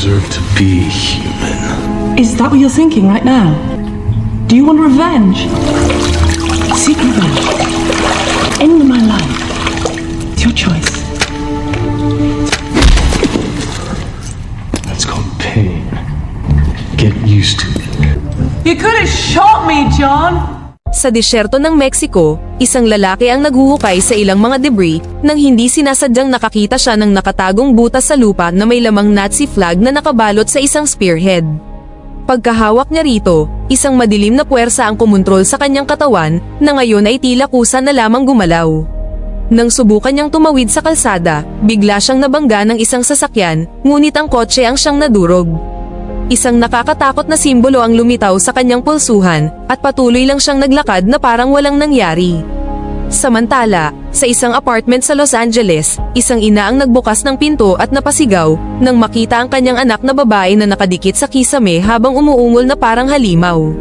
deserve to be human. Is that what you're thinking right now? Do you want revenge? Seek revenge. End my life. It's your choice. That's called pain. Get used to it. You could have shot me, John! Sa disyerto ng Mexico, isang lalaki ang naghuhukay sa ilang mga debris nang hindi sinasadyang nakakita siya ng nakatagong butas sa lupa na may lamang Nazi flag na nakabalot sa isang spearhead. Pagkahawak niya rito, isang madilim na puwersa ang kumontrol sa kanyang katawan na ngayon ay tila kusa na lamang gumalaw. Nang subukan niyang tumawid sa kalsada, bigla siyang nabangga ng isang sasakyan, ngunit ang kotse ang siyang nadurog. Isang nakakatakot na simbolo ang lumitaw sa kanyang pulsuhan at patuloy lang siyang naglakad na parang walang nangyari. Samantala, sa isang apartment sa Los Angeles, isang ina ang nagbukas ng pinto at napasigaw nang makita ang kanyang anak na babae na nakadikit sa kisame habang umuungol na parang halimaw.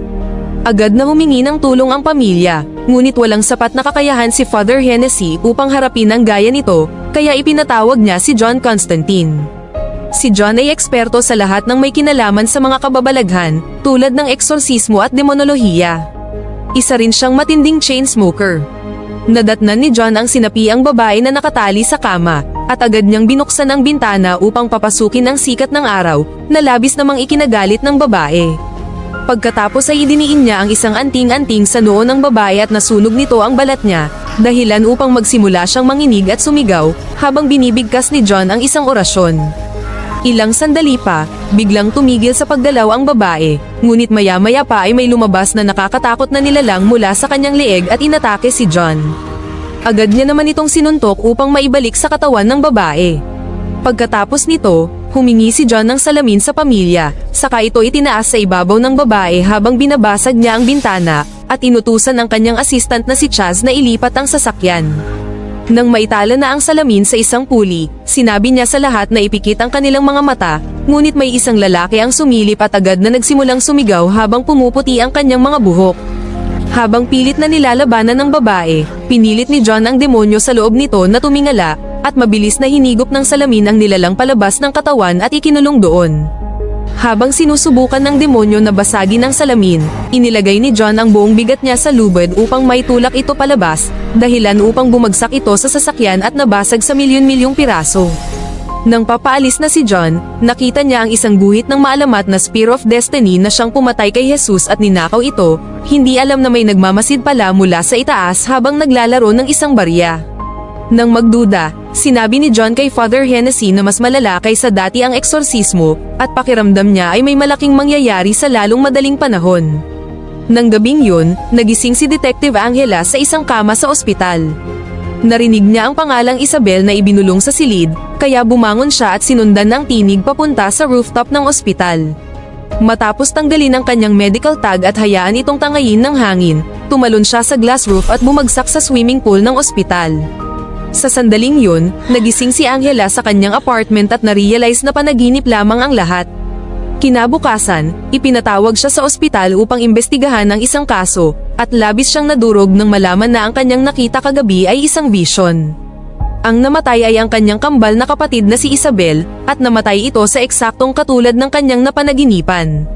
Agad na humingi ng tulong ang pamilya, ngunit walang sapat na kakayahan si Father Hennessy upang harapin ang gaya nito, kaya ipinatawag niya si John Constantine. Si John ay eksperto sa lahat ng may kinalaman sa mga kababalaghan, tulad ng eksorsismo at demonolohiya. Isa rin siyang matinding chain smoker. Nadatnan ni John ang sinapiang babae na nakatali sa kama, at agad niyang binuksan ang bintana upang papasukin ang sikat ng araw, na labis namang ikinagalit ng babae. Pagkatapos ay idiniin niya ang isang anting-anting sa noo ng babae at nasunog nito ang balat niya, dahilan upang magsimula siyang manginig at sumigaw, habang binibigkas ni John ang isang orasyon. Ilang sandali pa, biglang tumigil sa paggalaw ang babae, ngunit maya-maya pa ay may lumabas na nakakatakot na nilalang mula sa kanyang leeg at inatake si John. Agad niya naman itong sinuntok upang maibalik sa katawan ng babae. Pagkatapos nito, humingi si John ng salamin sa pamilya, saka ito itinaas sa ibabaw ng babae habang binabasag niya ang bintana, at inutusan ang kanyang assistant na si Chaz na ilipat ang sasakyan. Nang maitala na ang salamin sa isang puli, sinabi niya sa lahat na ipikit ang kanilang mga mata, ngunit may isang lalaki ang sumilip at agad na nagsimulang sumigaw habang pumuputi ang kanyang mga buhok. Habang pilit na nilalabanan ng babae, pinilit ni John ang demonyo sa loob nito na tumingala, at mabilis na hinigop ng salamin ang nilalang palabas ng katawan at ikinulong doon. Habang sinusubukan ng demonyo na basagin ang salamin, inilagay ni John ang buong bigat niya sa lubid upang maitulak ito palabas, dahilan upang bumagsak ito sa sasakyan at nabasag sa milyon-milyong piraso. Nang papaalis na si John, nakita niya ang isang guhit ng maalamat na Spear of Destiny na siyang pumatay kay Jesus at ninakaw ito, hindi alam na may nagmamasid pala mula sa itaas habang naglalaro ng isang barya. Nang magduda, sinabi ni John kay Father Hennessy na mas malala kaysa dati ang eksorsismo, at pakiramdam niya ay may malaking mangyayari sa lalong madaling panahon. Nang gabing yun, nagising si Detective Angela sa isang kama sa ospital. Narinig niya ang pangalang Isabel na ibinulong sa silid, kaya bumangon siya at sinundan ng tinig papunta sa rooftop ng ospital. Matapos tanggalin ang kanyang medical tag at hayaan itong tangayin ng hangin, tumalon siya sa glass roof at bumagsak sa swimming pool ng ospital. Sa sandaling yun, nagising si Angela sa kanyang apartment at narealize na panaginip lamang ang lahat. Kinabukasan, ipinatawag siya sa ospital upang imbestigahan ang isang kaso, at labis siyang nadurog nang malaman na ang kanyang nakita kagabi ay isang vision. Ang namatay ay ang kanyang kambal na kapatid na si Isabel, at namatay ito sa eksaktong katulad ng kanyang napanaginipan.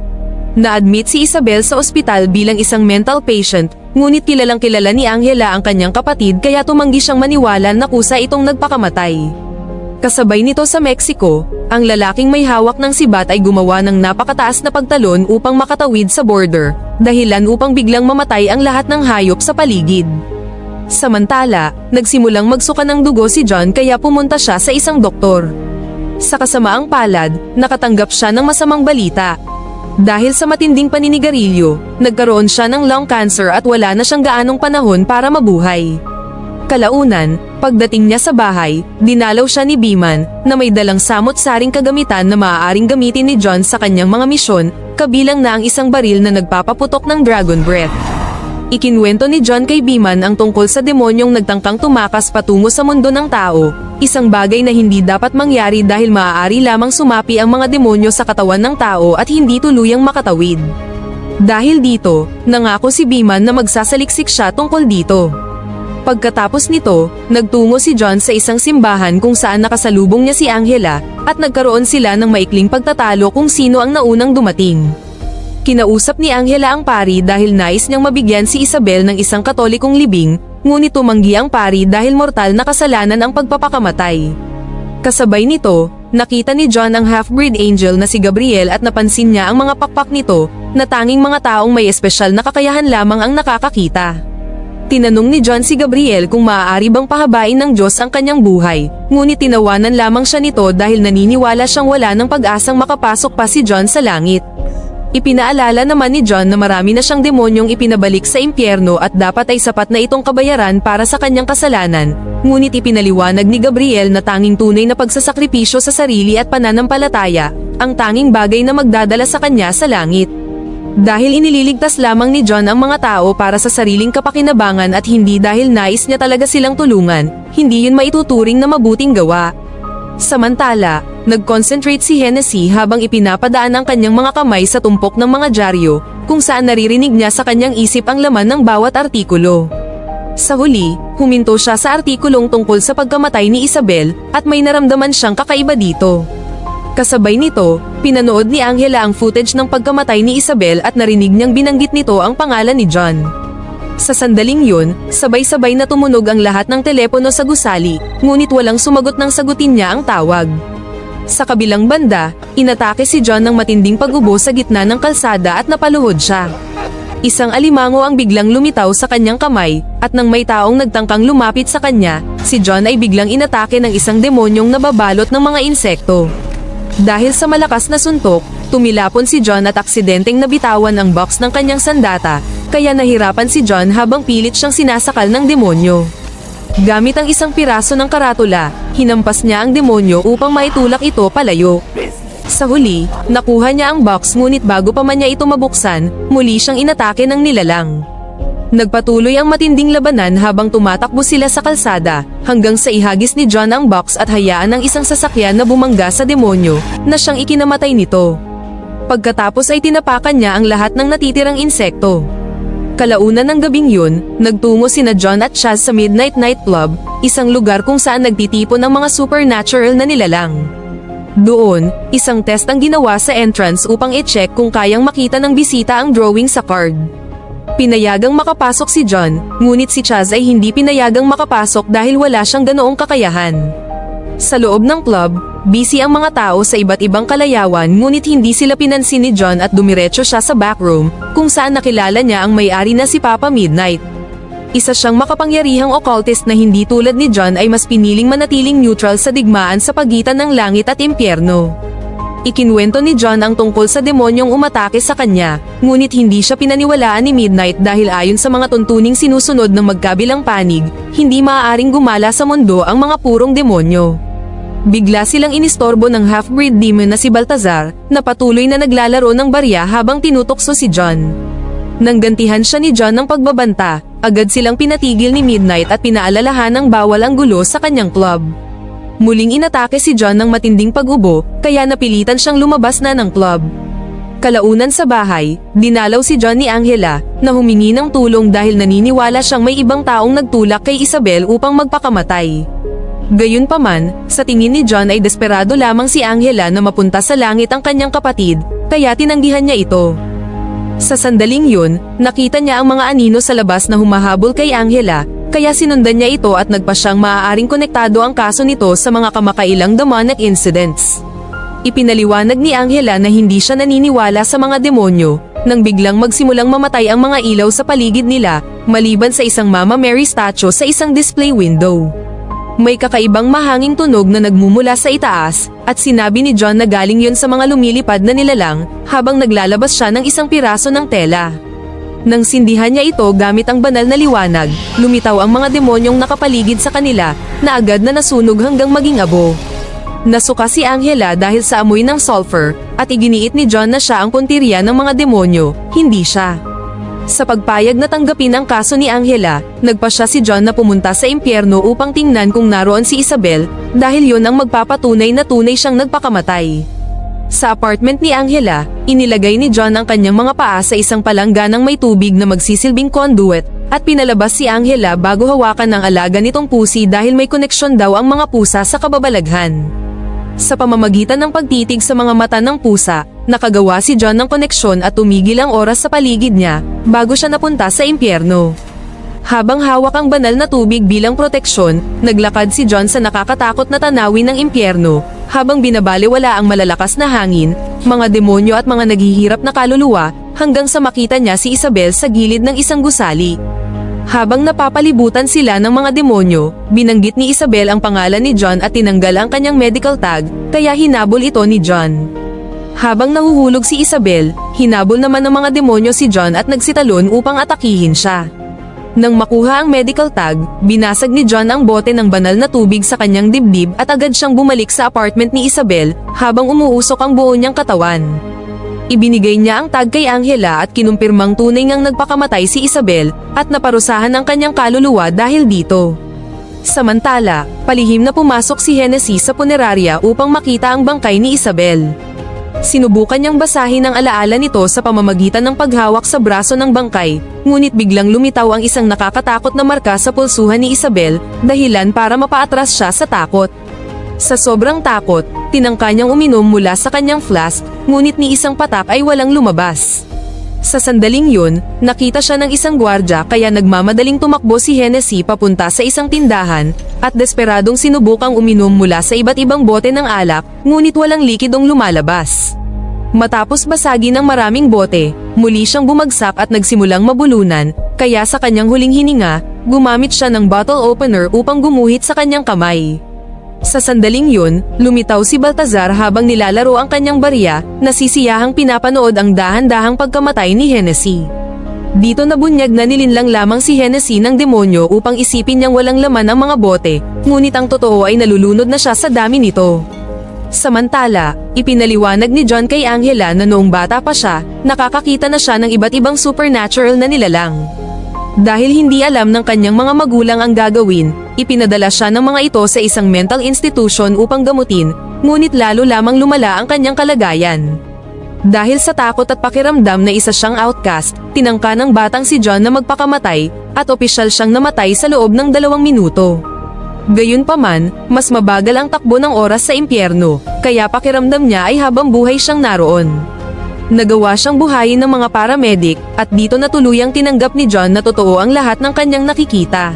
Na-admit si Isabel sa ospital bilang isang mental patient, ngunit kilalang kilala ni Angela ang kanyang kapatid kaya tumanggi siyang maniwala na kusa itong nagpakamatay. Kasabay nito sa Mexico, ang lalaking may hawak ng sibat ay gumawa ng napakataas na pagtalon upang makatawid sa border, dahilan upang biglang mamatay ang lahat ng hayop sa paligid. Samantala, nagsimulang magsuka ng dugo si John kaya pumunta siya sa isang doktor. Sa kasamaang palad, nakatanggap siya ng masamang balita. Dahil sa matinding paninigarilyo, nagkaroon siya ng lung cancer at wala na siyang gaanong panahon para mabuhay. Kalaunan, pagdating niya sa bahay, dinalaw siya ni Beeman, na may dalang samot-saring kagamitan na maaaring gamitin ni John sa kanyang mga misyon, kabilang na ang isang baril na nagpapaputok ng dragon breath. Ikinwento ni John kay Beeman ang tungkol sa demonyong nagtangkang tumakas patungo sa mundo ng tao, isang bagay na hindi dapat mangyari dahil maaari lamang sumapi ang mga demonyo sa katawan ng tao at hindi tuluyang makatawid. Dahil dito, nangako si Beeman na magsasaliksik siya tungkol dito. Pagkatapos nito, nagtungo si John sa isang simbahan kung saan nakasalubong niya si Angela, at nagkaroon sila ng maikling pagtatalo kung sino ang naunang dumating. Kinausap ni Angela ang pari dahil nais niyang mabigyan si Isabel ng isang katolikong libing, ngunit tumanggi ang pari dahil mortal na kasalanan ang pagpapakamatay. Kasabay nito, nakita ni John ang half-breed angel na si Gabriel at napansin niya ang mga pakpak nito, na tanging mga taong may espesyal na kakayahan lamang ang nakakakita. Tinanong ni John si Gabriel kung maaari bang pahabain ng Diyos ang kanyang buhay, ngunit tinawanan lamang siya nito dahil naniniwala siyang wala ng pag-asang makapasok pa si John sa langit. Ipinaalala naman ni John na marami na siyang demonyong ipinabalik sa impyerno at dapat ay sapat na itong kabayaran para sa kanyang kasalanan, ngunit ipinaliwanag ni Gabriel na tanging tunay na pagsasakripisyo sa sarili at pananampalataya, ang tanging bagay na magdadala sa kanya sa langit. Dahil inililigtas lamang ni John ang mga tao para sa sariling kapakinabangan at hindi dahil nais niya talaga silang tulungan, hindi yun maituturing na mabuting gawa. Samantala, nag-concentrate si Hennessy habang ipinapadaan ang kanyang mga kamay sa tumpok ng mga dyaryo, kung saan naririnig niya sa kanyang isip ang laman ng bawat artikulo. Sa huli, huminto siya sa artikulong tungkol sa pagkamatay ni Isabel, at may naramdaman siyang kakaiba dito. Kasabay nito, pinanood ni Angela ang footage ng pagkamatay ni Isabel at narinig niyang binanggit nito ang pangalan ni John. Sa sandaling yun, sabay-sabay na tumunog ang lahat ng telepono sa gusali, ngunit walang sumagot nang sagutin niya ang tawag. Sa kabilang banda, inatake si John ng matinding pag-ubo sa gitna ng kalsada at napaluhod siya. Isang alimango ang biglang lumitaw sa kanyang kamay, at nang may taong nagtangkang lumapit sa kanya, si John ay biglang inatake ng isang demonyong nababalot ng mga insekto. Dahil sa malakas na suntok, tumilapon si John at aksidenteng nabitawan ang box ng kanyang sandata, kaya nahirapan si John habang pilit siyang sinasakal ng demonyo. Gamit ang isang piraso ng karatula, hinampas niya ang demonyo upang maitulak ito palayo. Sa huli, nakuha niya ang box ngunit bago pa man niya ito mabuksan, muli siyang inatake ng nilalang. Nagpatuloy ang matinding labanan habang tumatakbo sila sa kalsada, hanggang sa ihagis ni John ang box at hayaan ng isang sasakyan na bumangga sa demonyo, na siyang ikinamatay nito. Pagkatapos ay tinapakan niya ang lahat ng natitirang insekto. Kalaunan ng gabing yun, nagtungo sina John at Chaz sa Midnight Nightclub, isang lugar kung saan nagtitipon ang mga supernatural na nilalang. Doon, isang test ang ginawa sa entrance upang i-check kung kayang makita ng bisita ang drawing sa card. Pinayagang makapasok si John, ngunit si Chaz ay hindi pinayagang makapasok dahil wala siyang ganoong kakayahan. Sa loob ng club, busy ang mga tao sa iba't ibang kalayawan ngunit hindi sila pinansin ni John at dumiretso siya sa backroom, kung saan nakilala niya ang may-ari na si Papa Midnight. Isa siyang makapangyarihang occultist na hindi tulad ni John ay mas piniling manatiling neutral sa digmaan sa pagitan ng langit at impyerno. Ikinwento ni John ang tungkol sa demonyong umatake sa kanya, ngunit hindi siya pinaniwalaan ni Midnight dahil ayon sa mga tuntuning sinusunod ng magkabilang panig, hindi maaaring gumala sa mundo ang mga purong demonyo. Bigla silang inistorbo ng half-breed demon na si Baltazar, na patuloy na naglalaro ng barya habang tinutokso si John. Nang gantihan siya ni John ng pagbabanta, agad silang pinatigil ni Midnight at pinaalalahan ng bawal ang gulo sa kanyang club. Muling inatake si John ng matinding pag-ubo, kaya napilitan siyang lumabas na ng club. Kalaunan sa bahay, dinalaw si John ni Angela, na humingi ng tulong dahil naniniwala siyang may ibang taong nagtulak kay Isabel upang magpakamatay. Gayunpaman, sa tingin ni John ay desperado lamang si Angela na mapunta sa langit ang kanyang kapatid, kaya tinanggihan niya ito. Sa sandaling yun, nakita niya ang mga anino sa labas na humahabol kay Angela, kaya sinundan niya ito at nagpa siyang maaaring konektado ang kaso nito sa mga kamakailang demonic incidents. Ipinaliwanag ni Angela na hindi siya naniniwala sa mga demonyo, nang biglang magsimulang mamatay ang mga ilaw sa paligid nila, maliban sa isang Mama Mary statue sa isang display window. May kakaibang mahanging tunog na nagmumula sa itaas, at sinabi ni John na galing yun sa mga lumilipad na nilalang, habang naglalabas siya ng isang piraso ng tela. Nang sindihan niya ito gamit ang banal na liwanag, lumitaw ang mga demonyong nakapaligid sa kanila, na agad na nasunog hanggang maging abo. Nasuka si Angela dahil sa amoy ng sulfur, at iginiit ni John na siya ang puntirya ng mga demonyo, hindi siya. Sa pagpayag na tanggapin ang kaso ni Angela, nagpa siya si John na pumunta sa impyerno upang tingnan kung naroon si Isabel, dahil yon ang magpapatunay na tunay siyang nagpakamatay. Sa apartment ni Angela, inilagay ni John ang kanyang mga paa sa isang palangganang may tubig na magsisilbing conduit, at pinalabas si Angela bago hawakan ng alaga nitong pusi dahil may koneksyon daw ang mga pusa sa kababalaghan. Sa pamamagitan ng pagtitig sa mga mata ng pusa, nakagawa si John ng koneksyon at tumigil ang oras sa paligid niya bago siya napunta sa impyerno. Habang hawak ang banal na tubig bilang proteksyon, naglakad si John sa nakakatakot na tanawin ng impyerno, habang binabaliwala ang malalakas na hangin, mga demonyo at mga naghihirap na kaluluwa, hanggang sa makita niya si Isabel sa gilid ng isang gusali. Habang napapalibutan sila ng mga demonyo, binanggit ni Isabel ang pangalan ni John at tinanggal ang kanyang medical tag, kaya hinabol ito ni John. Habang nahuhulog si Isabel, hinabol naman ng mga demonyo si John at nagsitalon upang atakihin siya. Nang makuha ang medical tag, binasag ni John ang bote ng banal na tubig sa kanyang dibdib at agad siyang bumalik sa apartment ni Isabel habang umuusok ang buo niyang katawan. Ibinigay niya ang tag kay Angela at kinumpirmang tunay ngang nagpakamatay si Isabel at naparusahan ang kanyang kaluluwa dahil dito. Samantala, palihim na pumasok si Hennessy sa punerarya upang makita ang bangkay ni Isabel. Sinubukan niyang basahin ang alaala nito sa pamamagitan ng paghawak sa braso ng bangkay, ngunit biglang lumitaw ang isang nakakatakot na marka sa pulsuhan ni Isabel, dahilan para mapaatras siya sa takot. Sa sobrang takot, tinangka niyang uminom mula sa kanyang flask, ngunit ni isang patak ay walang lumabas. Sa sandaling yun, nakita siya ng isang gwardya kaya nagmamadaling tumakbo si Hennessy papunta sa isang tindahan, at desperadong sinubukang uminom mula sa iba't ibang bote ng alak, ngunit walang likidong lumalabas. Matapos basagin ng maraming bote, muli siyang bumagsak at nagsimulang mabulunan, kaya sa kanyang huling hininga, gumamit siya ng bottle opener upang gumuhit sa kanyang kamay. Sa sandaling yun, lumitaw si Baltazar habang nilalaro ang kanyang barya, nasisiyahang pinapanood ang dahan-dahang pagkamatay ni Hennessy. Dito nabunyag na nilinlang lamang si Hennessy ng demonyo upang isipin niyang walang laman ang mga bote, ngunit ang totoo ay nalulunod na siya sa dami nito. Samantala, ipinaliwanag ni John kay Angela na noong bata pa siya, nakakakita na siya ng iba't ibang supernatural na nilalang. Dahil hindi alam ng kanyang mga magulang ang gagawin, ipinadala siya ng mga ito sa isang mental institution upang gamutin, ngunit lalo lamang lumala ang kanyang kalagayan. Dahil sa takot at pakiramdam na isa siyang outcast, tinangka ng batang si John na magpakamatay, at opisyal siyang namatay sa loob ng 2 minuto. Gayunpaman, mas mabagal ang takbo ng oras sa impyerno, kaya pakiramdam niya ay habang buhay siyang naroon. Nagawa siyang buhayin ng mga paramedic, at dito na tuluyang tinanggap ni John na totoo ang lahat ng kanyang nakikita.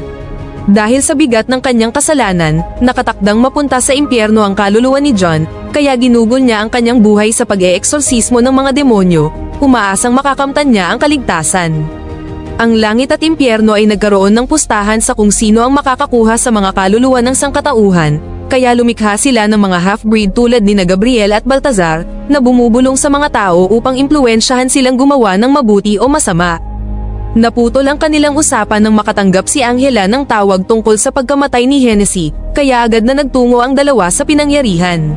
Dahil sa bigat ng kanyang kasalanan, nakatakdang mapunta sa impyerno ang kaluluwa ni John, kaya ginugol niya ang kanyang buhay sa pag-eeksorsismo ng mga demonyo, umaasang makakamtan niya ang kaligtasan. Ang langit at impyerno ay nagkaroon ng pustahan sa kung sino ang makakakuha sa mga kaluluwa ng sangkatauhan, kaya lumikha sila ng mga half-breed tulad ni Gabriel at Baltazar, na bumubulong sa mga tao upang impluwensyahan silang gumawa ng mabuti o masama. Naputol ang kanilang usapan nang makatanggap si Angela ng tawag tungkol sa pagkamatay ni Hennessy, kaya agad na nagtungo ang dalawa sa pinangyarihan.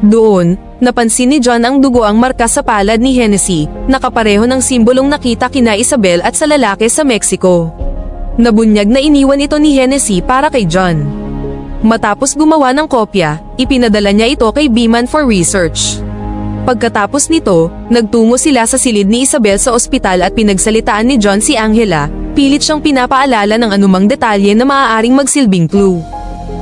Doon, napansin ni John ang dugo ang marka sa palad ni Hennessy, nakapareho ng simbolong nakita kina Isabel at sa lalaki sa Mexico. Nabunyag na iniwan ito ni Hennessy para kay John. Matapos gumawa ng kopya, ipinadala niya ito kay Beeman for research. Pagkatapos nito, nagtungo sila sa silid ni Isabel sa ospital at pinagsalitaan ni John si Angela, pilit siyang pinapaalala ng anumang detalye na maaaring magsilbing clue.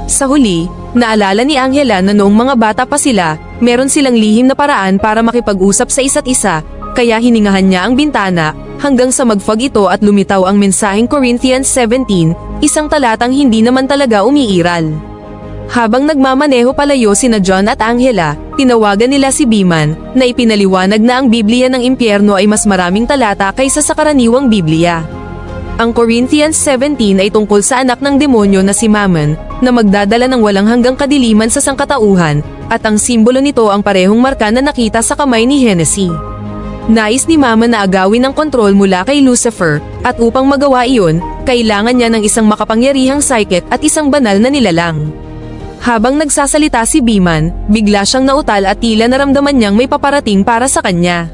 Sa huli, naalala ni Angela na noong mga bata pa sila, meron silang lihim na paraan para makipag-usap sa isa't isa, kaya hiningahan niya ang bintana, hanggang sa magfog ito at lumitaw ang mensaheng Corinthians 17, isang talatang hindi naman talaga umiiral. Habang nagmamaneho palayo sina John at Angela, tinawagan nila si Beeman, na ipinaliwanag na ang Biblia ng impyerno ay mas maraming talata kaysa sa karaniwang Biblia. Ang Corinthians 17 ay tungkol sa anak ng demonyo na si Mammon, na magdadala ng walang hanggang kadiliman sa sangkatauhan, at ang simbolo nito ang parehong marka na nakita sa kamay ni Hennessy. Nais ni Mammon na agawin ang kontrol mula kay Lucifer, at upang magawa iyon, kailangan niya ng isang makapangyarihang psychic at isang banal na nilalang. Habang nagsasalita si Beeman, bigla siyang nautal at tila naramdaman niyang may paparating para sa kanya.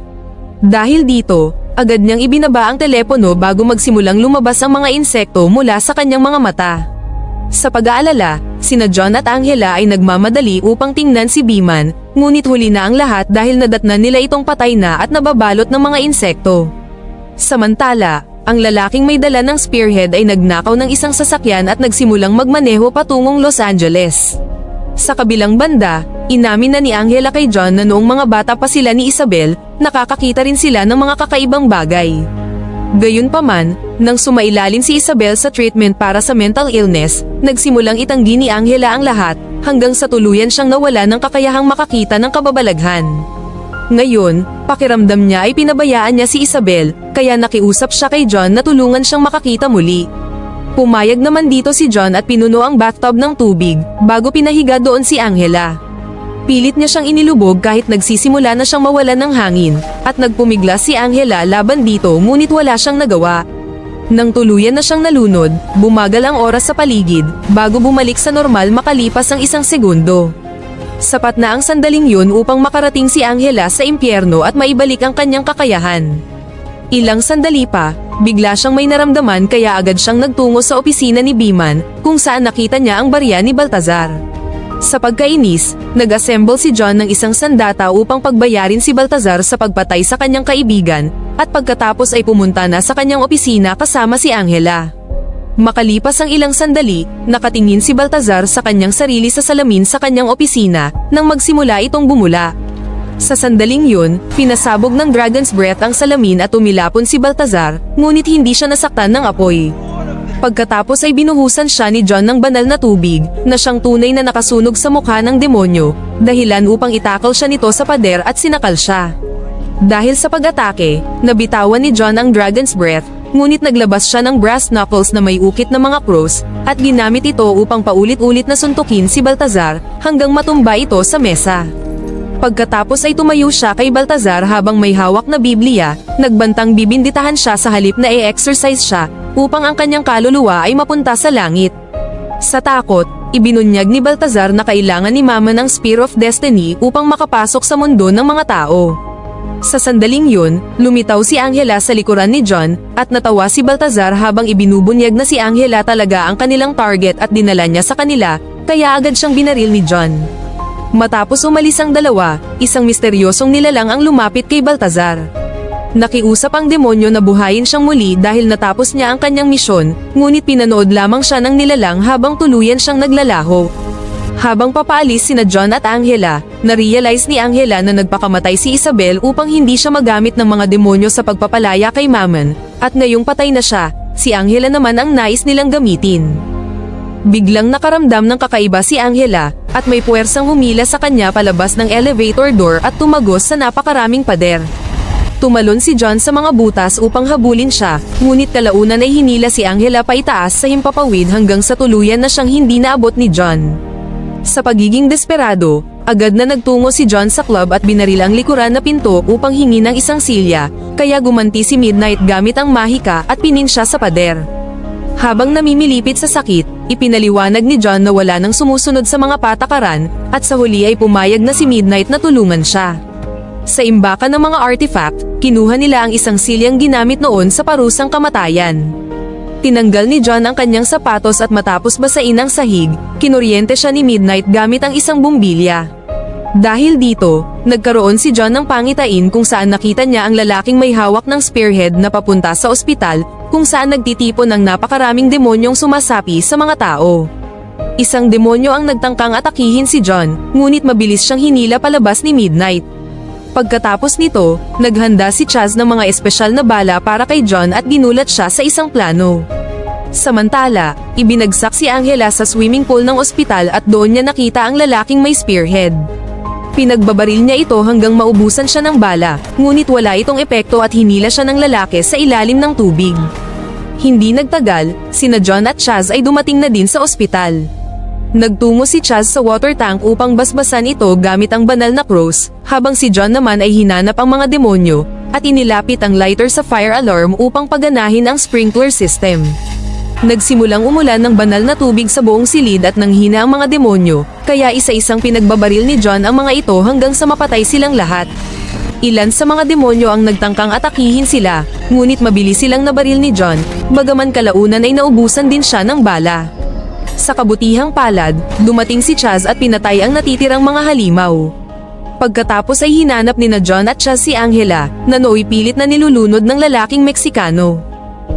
Dahil dito, agad niyang ibinaba ang telepono bago magsimulang lumabas ang mga insekto mula sa kanyang mga mata. Sa pag-aalala, sina John at Angela ay nagmamadali upang tingnan si Beeman, ngunit huli na ang lahat dahil nadatnan nila itong patay na at nababalot ng mga insekto. Samantala, ang lalaking may dala ng spearhead ay nagnakaw ng isang sasakyan at nagsimulang magmaneho patungong Los Angeles. Sa kabilang banda, inamin na ni Angela kay John na noong mga bata pa sila ni Isabel, nakakakita rin sila ng mga kakaibang bagay. Gayunpaman, nang sumailalim si Isabel sa treatment para sa mental illness, nagsimulang itanggi ni Angela ang lahat, hanggang sa tuluyan siyang nawala ng kakayahang makakita ng kababalaghan. Ngayon, pakiramdam niya ay pinabayaan niya si Isabel, kaya nakiusap siya kay John na tulungan siyang makakita muli. Pumayag naman dito si John at pinuno ang bathtub ng tubig, bago pinahiga doon si Angela. Pilit niya siyang inilubog kahit nagsisimula na siyang mawalan ng hangin, at nagpumiglas si Angela laban dito ngunit wala siyang nagawa. Nang tuluyan na siyang nalunod, bumagal ang oras sa paligid, bago bumalik sa normal makalipas ang 1 segundo. Sapat na ang sandaling yun upang makarating si Angela sa impyerno at maibalik ang kanyang kakayahan. Ilang sandali pa, bigla siyang may naramdaman kaya agad siyang nagtungo sa opisina ni Biman, kung saan nakita niya ang barya ni Baltazar. Sa pagkainis, nag-assemble si John ng isang sandata upang pagbayarin si Baltazar sa pagpatay sa kanyang kaibigan, at pagkatapos ay pumunta na sa kanyang opisina kasama si Angela. Makalipas ang ilang sandali, nakatingin si Baltazar sa kanyang sarili sa salamin sa kanyang opisina, nang magsimula itong bumula. Sa sandaling yun, pinasabog ng Dragon's Breath ang salamin at umilapon si Baltazar, ngunit hindi siya nasaktan ng apoy. Pagkatapos ay binuhusan siya ni John ng banal na tubig, na siyang tunay na nakasunog sa mukha ng demonyo, dahilan upang itakal siya nito sa pader at sinakal siya. Dahil sa pag-atake, nabitawan ni John ang Dragon's Breath, ngunit naglabas siya ng brass knuckles na may ukit na mga cross, at ginamit ito upang paulit-ulit na suntukin si Baltazar, hanggang matumba ito sa mesa. Pagkatapos ay tumayo siya kay Baltazar habang may hawak na Biblia, nagbantang bibinditahan siya sa halip na i-exercise siya, upang ang kanyang kaluluwa ay mapunta sa langit. Sa takot, ibinunyag ni Baltazar na kailangan ni Mama ng Spear of Destiny upang makapasok sa mundo ng mga tao. Sa sandaling yun, lumitaw si Angela sa likuran ni John, at natawa si Baltazar habang ibinubunyag na si Angela talaga ang kanilang target at dinala niya sa kanila, kaya agad siyang binaril ni John. Matapos umalis ang dalawa, isang misteryosong nilalang ang lumapit kay Baltazar. Nakiusap ang demonyo na buhayin siyang muli dahil natapos niya ang kanyang misyon, ngunit pinanood lamang siya ng nilalang habang tuluyan siyang naglalaho. Habang papaalis sina John at Angela, na-realize ni Angela na nagpakamatay si Isabel upang hindi siya magamit ng mga demonyo sa pagpapalaya kay Mammon, at ngayong patay na siya, si Angela naman ang nais nilang gamitin. Biglang nakaramdam ng kakaiba si Angela, at may puwersang humila sa kanya palabas ng elevator door at tumagos sa napakaraming pader. Tumalon si John sa mga butas upang habulin siya, ngunit kalaunan ay hinila si Angela paitaas sa himpapawid hanggang sa tuluyan na siyang hindi naabot ni John. Sa pagiging desperado, agad na nagtungo si John sa club at binaril ang likuran na pinto upang hingi ng isang silya, kaya gumanti si Midnight gamit ang mahika at pinin siya sa pader. Habang namimilipit sa sakit, ipinaliwanag ni John na wala nang sumusunod sa mga patakaran, at sa huli ay pumayag na si Midnight na tulungan siya. Sa imbakan ng mga artifact, kinuha nila ang isang silyang ginamit noon sa parusang kamatayan. Tinanggal ni John ang kanyang sapatos at matapos basain ang sahig, kinuryente siya ni Midnight gamit ang isang bumbilya. Dahil dito, nagkaroon si John ng pangitain kung saan nakita niya ang lalaking may hawak ng spearhead na papunta sa ospital, kung saan nagtitipon ng napakaraming demonyong sumasapi sa mga tao. Isang demonyo ang nagtangkang atakihin si John, ngunit mabilis siyang hinila palabas ni Midnight. Pagkatapos nito, naghanda si Chaz ng mga espesyal na bala para kay John at ginulat siya sa isang plano. Samantala, ibinagsak si Angela sa swimming pool ng ospital at doon niya nakita ang lalaking may spearhead. Pinagbabaril niya ito hanggang maubusan siya ng bala, ngunit wala itong epekto at hinila siya ng lalaki sa ilalim ng tubig. Hindi nagtagal, sina John at Chaz ay dumating na din sa ospital. Nagtungo si Chaz sa water tank upang basbasan ito gamit ang banal na cross, habang si John naman ay hinanap ang mga demonyo, at inilapit ang lighter sa fire alarm upang paganahin ang sprinkler system. Nagsimulang umulan ng banal na tubig sa buong silid at nanghina ang mga demonyo, kaya isa-isang pinagbabaril ni John ang mga ito hanggang sa mapatay silang lahat. Ilan sa mga demonyo ang nagtangkang atakihin sila, ngunit mabilis silang nabaril ni John, bagaman kalaunan ay naubusan din siya ng bala. Sa kabutihang palad, dumating si Chaz at pinatay ang natitirang mga halimaw. Pagkatapos ay hinanap nina John at Chaz si Angela, na nooy pilit na nilulunod ng lalaking Meksikano.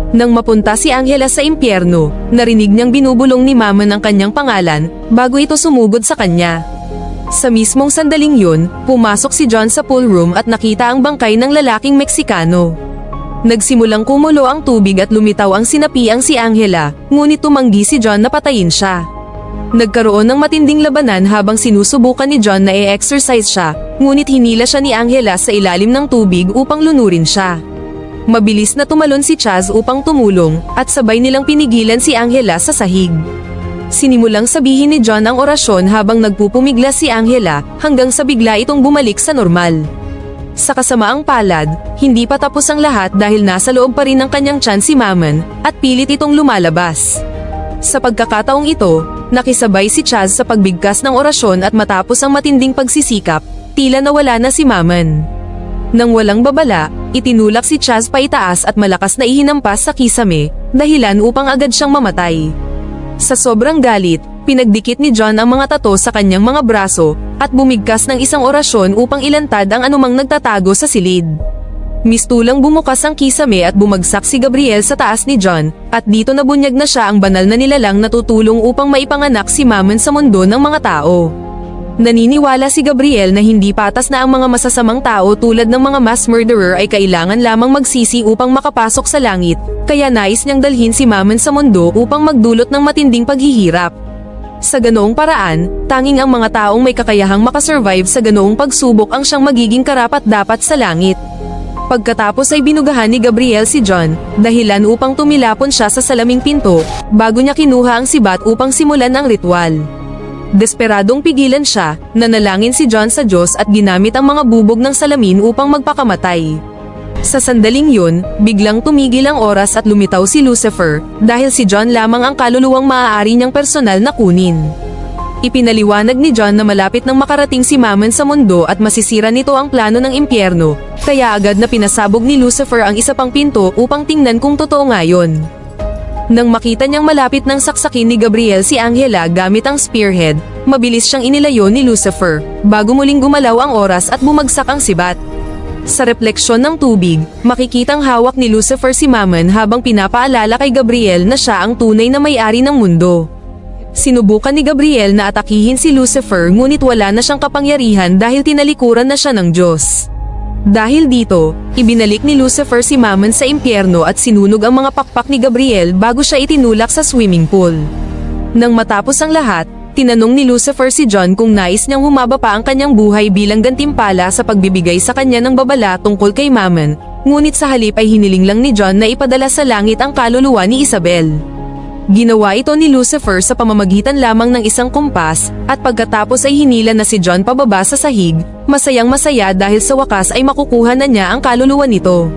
Nang mapunta si Angela sa impyerno, narinig niyang binubulong ni Mammon ang kanyang pangalan, bago ito sumugod sa kanya. Sa mismong sandaling yun, pumasok si John sa pool room at nakita ang bangkay ng lalaking Meksikano. Nagsimulang kumulo ang tubig at lumitaw ang sinapiang si Angela, ngunit tumanggi si John na patayin siya. Nagkaroon ng matinding labanan habang sinusubukan ni John na i-exercise siya, ngunit hinila siya ni Angela sa ilalim ng tubig upang lunurin siya. Mabilis na tumalon si Chaz upang tumulong, at sabay nilang pinigilan si Angela sa sahig. Sinimulang sabihin ni John ang orasyon habang nagpupumiglas si Angela, hanggang sa bigla itong bumalik sa normal. Sa kasamaang palad, hindi pa tapos ang lahat dahil nasa loob pa rin ng kanyang tiyan si Mammon, at pilit itong lumalabas. Sa pagkakataong ito, nakisabay si Chaz sa pagbigkas ng orasyon at matapos ang matinding pagsisikap, tila nawala na si Mammon. Nang walang babala, itinulak si Chaz paitaas at malakas na ihinampas sa kisame, dahilan upang agad siyang mamatay. Sa sobrang galit, pinagdikit ni John ang mga tato sa kanyang mga braso, at bumigkas ng isang orasyon upang ilantad ang anumang nagtatago sa silid. Mistulang bumukas ang kisame at bumagsak si Gabriel sa taas ni John, at dito nabunyag na siya ang banal na nilalang na tutulong upang maipanganak si Mammon sa mundo ng mga tao. Naniniwala si Gabriel na hindi patas na ang mga masasamang tao tulad ng mga mass murderer ay kailangan lamang magsisi upang makapasok sa langit, kaya nais niyang dalhin si Mammon sa mundo upang magdulot ng matinding paghihirap. Sa ganoong paraan, tanging ang mga taong may kakayahang makasurvive sa ganoong pagsubok ang siyang magiging karapat-dapat sa langit. Pagkatapos ay binugahan ni Gabriel si John, dahilan upang tumilapon siya sa salaming pinto, bago niya kinuha ang sibat upang simulan ang ritual. Desperadong pigilan siya, nanalangin si John sa Diyos at ginamit ang mga bubog ng salamin upang magpakamatay. Sa sandaling yun, biglang tumigil ang oras at lumitaw si Lucifer, dahil si John lamang ang kaluluwang maaari niyang personal na kunin. Ipinaliwanag ni John na malapit nang makarating si Mammon sa mundo at masisira nito ang plano ng impyerno, kaya agad na pinasabog ni Lucifer ang isa pang pinto upang tingnan kung totoo nga yun. Nang makita niyang malapit ng saksakin ni Gabriel si Angela gamit ang spearhead, mabilis siyang inilayo ni Lucifer, bago muling gumalaw ang oras at bumagsak ang sibat. Sa refleksyon ng tubig, makikitang hawak ni Lucifer si Mammon habang pinapaalala kay Gabriel na siya ang tunay na may-ari ng mundo. Sinubukan ni Gabriel na atakihin si Lucifer ngunit wala na siyang kapangyarihan dahil tinalikuran na siya ng Diyos. Dahil dito, ibinalik ni Lucifer si Mammon sa impyerno at sinunog ang mga pakpak ni Gabriel bago siya itinulak sa swimming pool. Nang matapos ang lahat, tinanong ni Lucifer si John kung nais niyang humaba pa ang kanyang buhay bilang gantimpala sa pagbibigay sa kanya ng babala tungkol kay Mammon, ngunit sa halip ay hiniling lang ni John na ipadala sa langit ang kaluluwa ni Isabel. Ginawa ito ni Lucifer sa pamamagitan lamang ng isang kumpas, at pagkatapos ay hinila na si John pababa sa sahig, masayang masaya dahil sa wakas ay makukuha na niya ang kaluluwa nito.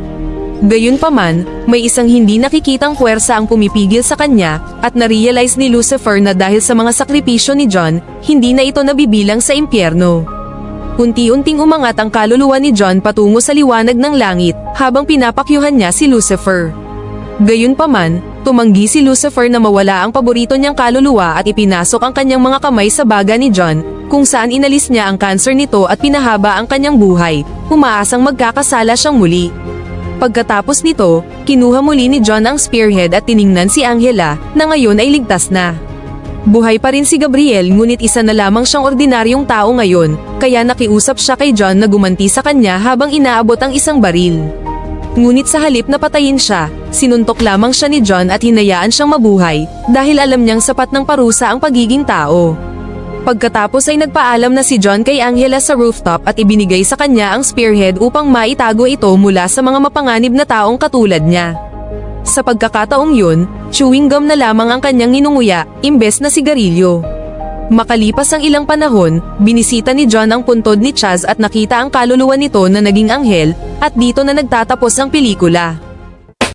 Gayunpaman, may isang hindi nakikitang puwersa ang pumipigil sa kanya, at na-realize ni Lucifer na dahil sa mga sakripisyo ni John, hindi na ito nabibilang sa impyerno. Unti-unting umangat ang kaluluwa ni John patungo sa liwanag ng langit, habang pinapakyuhan niya si Lucifer. Gayunpaman, tumanggi si Lucifer na mawala ang paborito niyang kaluluwa at ipinasok ang kanyang mga kamay sa baga ni John, kung saan inalis niya ang cancer nito at pinahaba ang kanyang buhay, umaasang magkakasala siyang muli. Pagkatapos nito, kinuha muli ni John ang spearhead at tiningnan si Angela, na ngayon ay ligtas na. Buhay pa rin si Gabriel ngunit isa na lamang siyang ordinaryong tao ngayon, kaya nakiusap siya kay John na gumanti sa kanya habang inaabot ang isang baril. Ngunit sa halip na patayin siya, sinuntok lamang siya ni John at hinayaan siyang mabuhay, dahil alam niyang sapat ng parusa ang pagiging tao. Pagkatapos ay nagpaalam na si John kay Angela sa rooftop at ibinigay sa kanya ang spearhead upang maitago ito mula sa mga mapanganib na taong katulad niya. Sa pagkakataong yun, chewing gum na lamang ang kanyang ninunguya, imbes na sigarilyo. Makalipas ang ilang panahon, binisita ni John ang puntod ni Chaz at nakita ang kaluluwa nito na naging anghel, at dito na nagtatapos ang pelikula.